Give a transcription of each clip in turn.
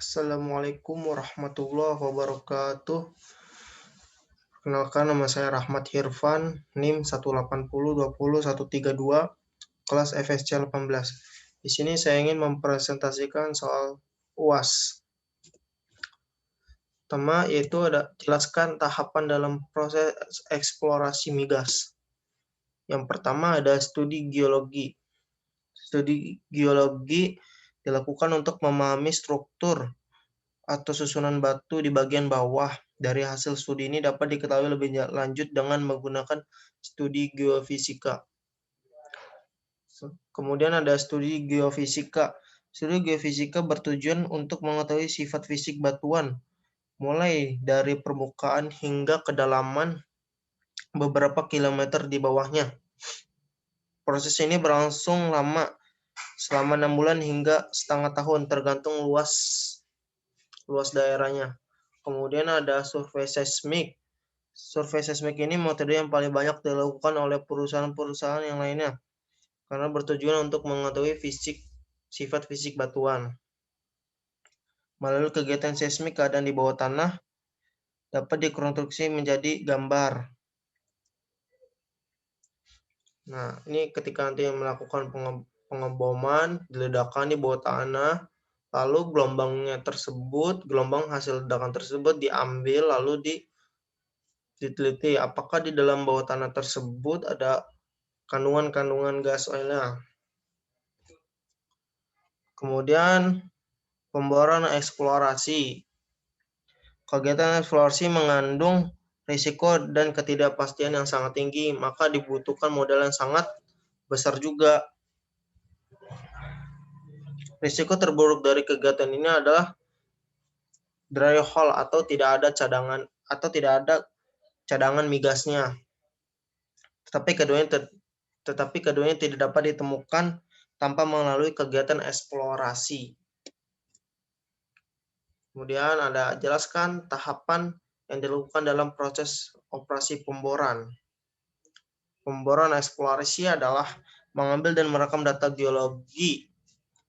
Assalamualaikum warahmatullahi wabarakatuh. Perkenalkan, nama saya Rahmat Hirfan, NIM 180200132, kelas FSC 18. Di sini saya ingin mempresentasikan soal UAS. Pertama yaitu ada jelaskan tahapan dalam proses eksplorasi migas. Yang pertama ada studi geologi. Studi geologi dilakukan untuk memahami struktur atau susunan batu di bagian bawah. Dari hasil studi ini dapat diketahui lebih lanjut dengan menggunakan studi geofisika. Kemudian ada studi geofisika. Studi geofisika bertujuan untuk mengetahui sifat fisik batuan, mulai dari permukaan hingga kedalaman beberapa kilometer di bawahnya. Proses ini berlangsung lama, selama 6 bulan hingga setengah tahun, tergantung luas daerahnya. Kemudian ada survei seismik. Survei seismik ini metode yang paling banyak dilakukan oleh perusahaan-perusahaan yang lainnya, karena bertujuan untuk mengetahui sifat fisik batuan. Melalui kegiatan seismik, keadaan di bawah tanah dapat dikonstruksi menjadi gambar. Nah, ini ketika nanti melakukan pengeboman, diledakkan di bawah tanah, lalu gelombang hasil ledakan tersebut diambil, lalu diteliti apakah di dalam bawah tanah tersebut ada kandungan gas oilnya. Kemudian pemboran eksplorasi. Kegiatan eksplorasi mengandung risiko dan ketidakpastian yang sangat tinggi, maka dibutuhkan modal yang sangat besar juga. Risiko terburuk dari kegiatan ini adalah dry hole atau tidak ada cadangan migasnya. Tetapi keduanya tidak dapat ditemukan tanpa melalui kegiatan eksplorasi. Kemudian ada jelaskan tahapan yang dilakukan dalam proses operasi pemboran. Pemboran eksplorasi adalah mengambil dan merekam data geologi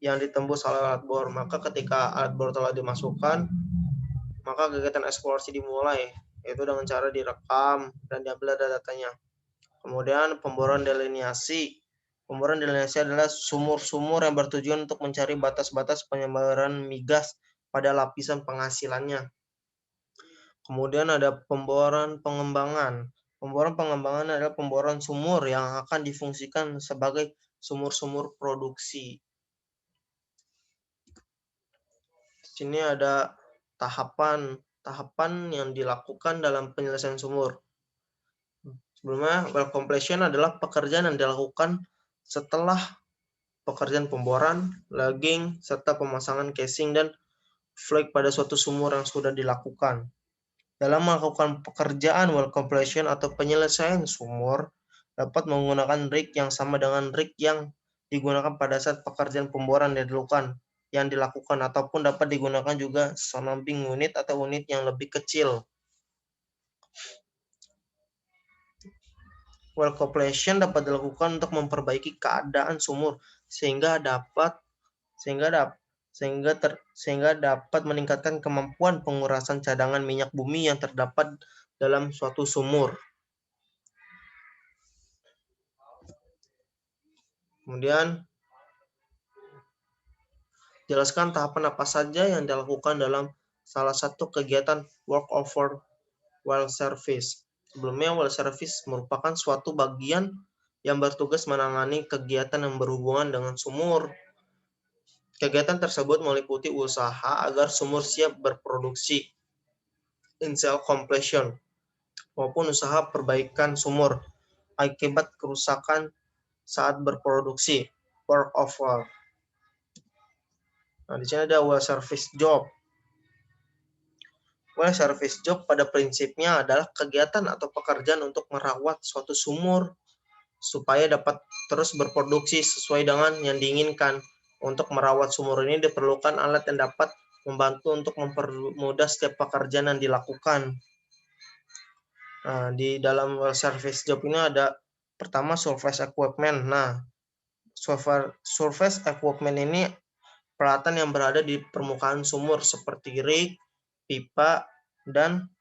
yang ditembus oleh alat bor. Maka ketika alat bor telah dimasukkan, maka kegiatan eksplorasi dimulai, yaitu dengan cara direkam dan diambil datanya. Kemudian pemboran delineasi. Pemboran delineasi adalah sumur-sumur yang bertujuan untuk mencari batas-batas penyebaran migas pada lapisan penghasilannya. Kemudian ada pemboran pengembangan. Pemboran pengembangan adalah pemboran sumur yang akan difungsikan sebagai sumur-sumur produksi. Di sini ada tahapan yang dilakukan dalam penyelesaian sumur. Sebelumnya, well completion adalah pekerjaan yang dilakukan setelah pekerjaan pemboran, logging, serta pemasangan casing dan flag pada suatu sumur yang sudah dilakukan. Dalam melakukan pekerjaan well completion atau penyelesaian sumur, dapat menggunakan rig yang sama dengan rig yang digunakan pada saat pekerjaan pemboran yang dilakukan, ataupun dapat digunakan juga sonombing unit atau unit yang lebih kecil. Well completion dapat dilakukan untuk memperbaiki keadaan sumur sehingga dapat meningkatkan kemampuan pengurasan cadangan minyak bumi yang terdapat dalam suatu sumur. Kemudian jelaskan tahapan apa saja yang dilakukan dalam salah satu kegiatan work over well service. Sebelumnya, well service merupakan suatu bagian yang bertugas menangani kegiatan yang berhubungan dengan sumur. Kegiatan tersebut meliputi usaha agar sumur siap berproduksi, in-cell completion, maupun usaha perbaikan sumur akibat kerusakan saat berproduksi, work over. Nah, di sini ada well service job. Well service job pada prinsipnya adalah kegiatan atau pekerjaan untuk merawat suatu sumur supaya dapat terus berproduksi sesuai dengan yang diinginkan. Untuk merawat sumur ini diperlukan alat yang dapat membantu untuk mempermudah setiap pekerjaan yang dilakukan. Nah, di dalam well service job ini ada pertama surface equipment. Nah, surface equipment ini peralatan yang berada di permukaan sumur seperti rig, pipa, dan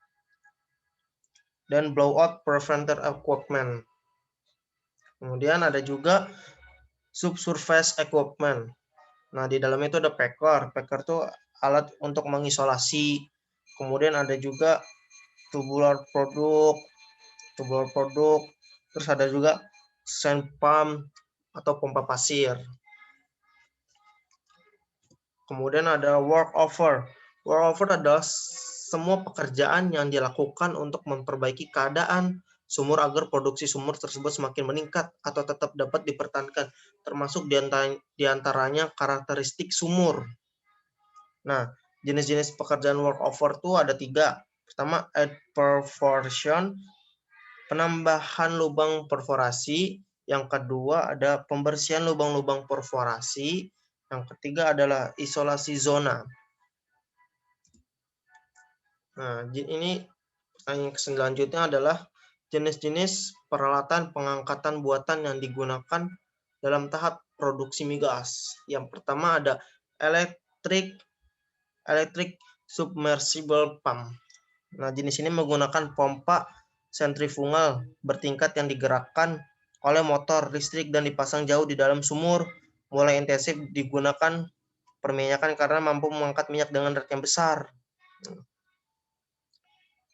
blowout preventer equipment. Kemudian ada juga subsurface equipment. Nah, di dalam itu ada packer. Packer itu alat untuk mengisolasi. Kemudian ada juga tubular produk. Terus ada juga sand pump atau pompa pasir. Kemudian ada workover. Workover adalah semua pekerjaan yang dilakukan untuk memperbaiki keadaan sumur agar produksi sumur tersebut semakin meningkat atau tetap dapat dipertahankan, termasuk diantaranya karakteristik sumur. Nah, jenis-jenis pekerjaan workover itu ada 3. Pertama, add perforation, penambahan lubang perforasi. Yang kedua ada pembersihan lubang-lubang perforasi. Yang ketiga adalah isolasi zona. Nah, ini pertanyaan selanjutnya adalah jenis-jenis peralatan pengangkatan buatan yang digunakan dalam tahap produksi migas. Yang pertama ada electric submersible pump. Nah, jenis ini menggunakan pompa sentrifugal bertingkat yang digerakkan oleh motor listrik dan dipasang jauh di dalam sumur. Mulai intensif digunakan perminyakan karena mampu mengangkat minyak dengan berat yang besar.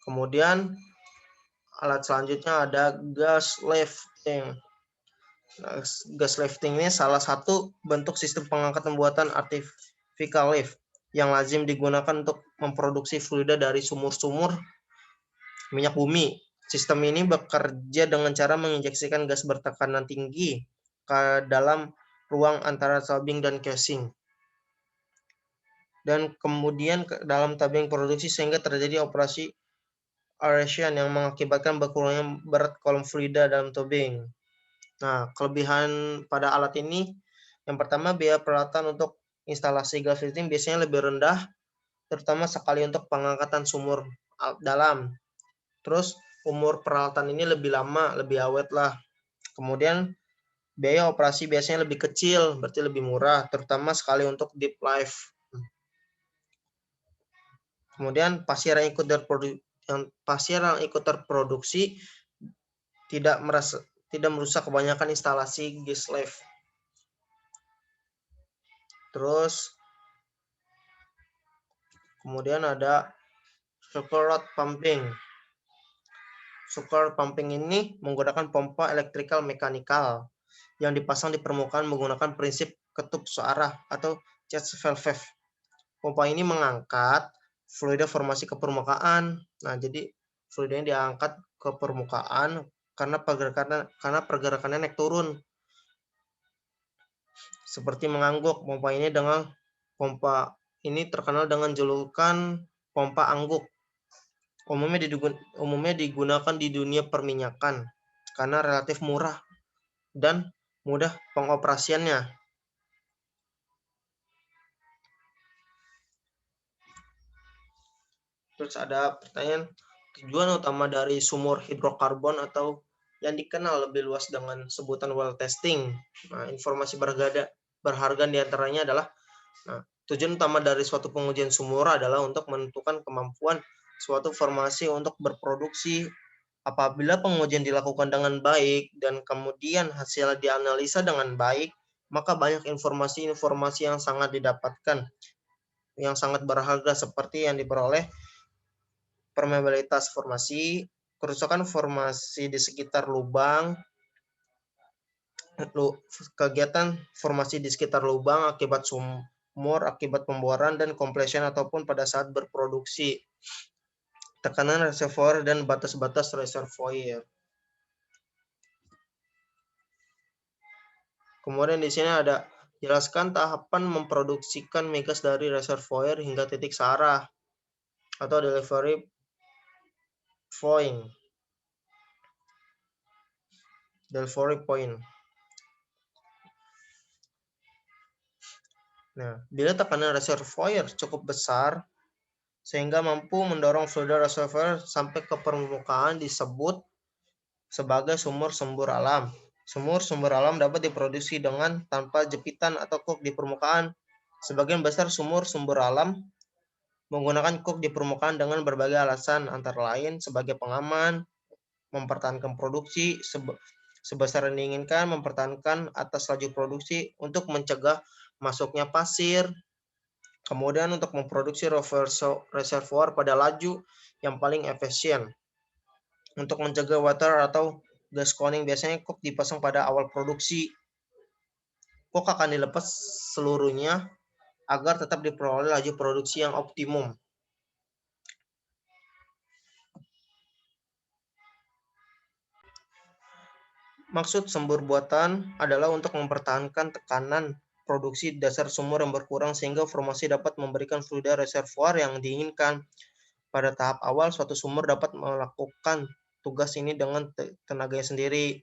Kemudian alat selanjutnya ada gas lifting. Nah, gas lifting ini salah satu bentuk sistem pengangkatan buatan artificial lift yang lazim digunakan untuk memproduksi fluida dari sumur-sumur minyak bumi. Sistem ini bekerja dengan cara menginjeksikan gas bertekanan tinggi ke dalam ruang antara tubing dan casing. Dan kemudian ke dalam tabung produksi sehingga terjadi operasi aeration yang mengakibatkan berkurangnya berat kolom fluida dalam tubing. Nah, kelebihan pada alat ini, yang pertama biaya peralatan untuk instalasi gas lifting biasanya lebih rendah, terutama sekali untuk pengangkatan sumur dalam. Terus umur peralatan ini lebih lama, lebih awet lah. Kemudian biaya operasi biasanya lebih kecil, berarti lebih murah, terutama sekali untuk deep life. Kemudian pasir yang ikut terproduksi tidak merusak kebanyakan instalasi gas lift. Terus kemudian ada sucker pumping. Sucker pumping ini menggunakan pompa elektrikal mekanikal yang dipasang di permukaan menggunakan prinsip ketup searah atau charge valve. Pompa ini mengangkat fluida formasi ke permukaan. Nah, jadi fluidanya diangkat ke permukaan karena pergerakannya naik turun. Seperti mengangguk. Pompa ini terkenal dengan julukan pompa angguk. Umumnya digunakan di dunia perminyakan karena relatif murah dan mudah pengoperasiannya. Terus ada pertanyaan, tujuan utama dari sumur hidrokarbon atau yang dikenal lebih luas dengan sebutan well testing. Nah, informasi berharga diantaranya adalah, tujuan utama dari suatu pengujian sumur adalah untuk menentukan kemampuan suatu formasi untuk berproduksi. Apabila pengujian dilakukan dengan baik dan kemudian hasil dianalisa dengan baik, maka banyak informasi-informasi yang sangat didapatkan, yang sangat berharga seperti yang diperoleh permeabilitas formasi, kerusakan formasi di sekitar lubang, kegiatan formasi di sekitar lubang akibat sumur, akibat pemboran dan compression ataupun pada saat berproduksi, tekanan reservoir dan batas-batas reservoir. Kemudian di sini ada jelaskan tahapan memproduksikan migas dari reservoir hingga titik searah atau delivery point. Nah, bila tekanan reservoir cukup besar sehingga mampu mendorong fluida reservoir sampai ke permukaan disebut sebagai sumur-sumur alam. Sumur-sumur alam dapat diproduksi dengan tanpa jepitan atau kok di permukaan Sebagian besar sumber alam menggunakan kuk di permukaan dengan berbagai alasan, antara lain sebagai pengaman, mempertahankan produksi sebesar yang diinginkan, mempertahankan atas laju produksi untuk mencegah masuknya pasir, kemudian untuk memproduksi reservoir pada laju yang paling efisien. Untuk mencegah water atau gas cooling, biasanya kuk dipasang pada awal produksi. Kuk akan dilepas seluruhnya agar tetap diperoleh laju produksi yang optimum. Maksud sumber buatan adalah untuk mempertahankan tekanan produksi dasar sumur yang berkurang sehingga formasi dapat memberikan fluida reservoir yang diinginkan. Pada tahap awal, suatu sumur dapat melakukan tugas ini dengan tenaganya sendiri.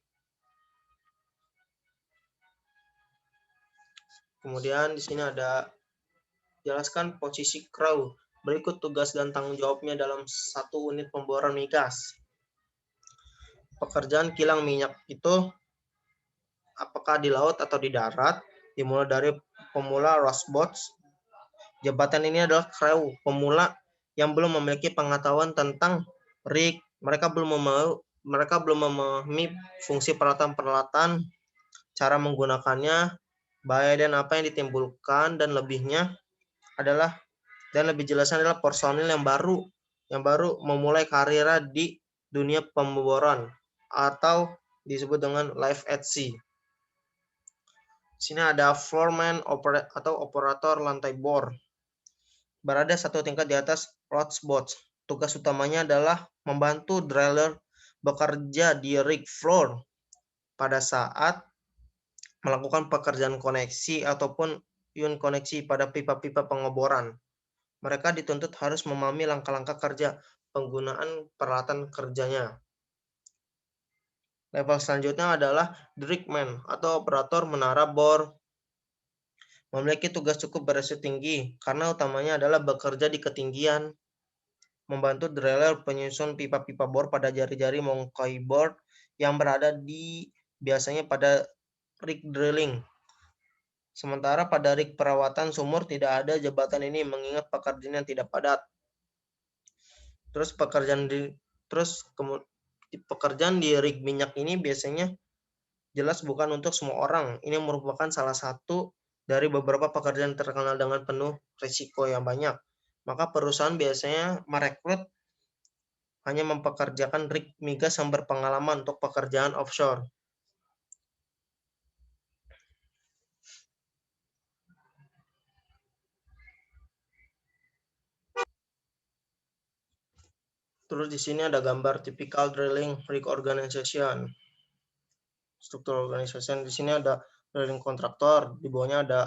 Kemudian di sini ada jelaskan posisi kru. Berikut tugas dan tanggung jawabnya dalam satu unit pemboran migas. Pekerjaan kilang minyak itu apakah di laut atau di darat, dimulai dari pemula Rosbots. Jabatan ini adalah kru pemula yang belum memiliki pengetahuan tentang rig. Mereka belum memahami fungsi peralatan-peralatan, cara menggunakannya, bahaya dan apa yang ditimbulkan, dan lebih jelasnya adalah personil yang baru memulai karirnya di dunia pemboran atau disebut dengan live at sea. Di sini ada floorman atau operator lantai bor. Berada satu tingkat di atas Rosbots. Tugas utamanya adalah membantu driller bekerja di rig floor pada saat melakukan pekerjaan koneksi ataupun ion koneksi pada pipa-pipa pengeboran. Mereka dituntut harus memahami langkah-langkah kerja penggunaan peralatan kerjanya. Level selanjutnya adalah drigman atau operator menara bor. Memiliki tugas cukup beresiko tinggi karena utamanya adalah bekerja di ketinggian, membantu driller penyusun pipa-pipa bor pada jari-jari mongkoi bor yang berada di biasanya pada rig drilling. Sementara pada rig perawatan sumur tidak ada jabatan ini mengingat pekerjaan yang tidak padat. Terus pekerjaan di rig minyak ini biasanya jelas bukan untuk semua orang. Ini merupakan salah satu dari beberapa pekerjaan terkenal dengan penuh risiko yang banyak. Maka perusahaan biasanya merekrut hanya mempekerjakan rig migas yang berpengalaman untuk pekerjaan offshore. Terus di sini ada gambar typical drilling rig organization. Struktur organization di sini ada drilling kontraktor, di bawahnya ada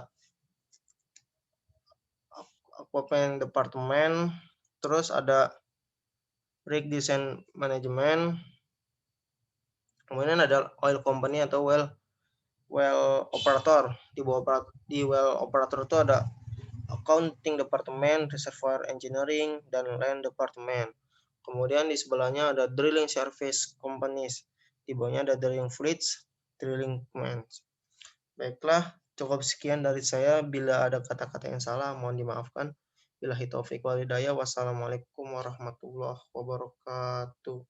equipment department, terus ada rig design management, kemudian ada oil company atau well operator. Di well operator itu ada accounting department, reservoir engineering, dan land department. Kemudian di sebelahnya ada drilling service companies. Di bawahnya ada drilling fleets, drilling plants. Baiklah, cukup sekian dari saya. Bila ada kata-kata yang salah, mohon dimaafkan. Billahi taufiq wal hidayah. Wassalamualaikum warahmatullahi wabarakatuh.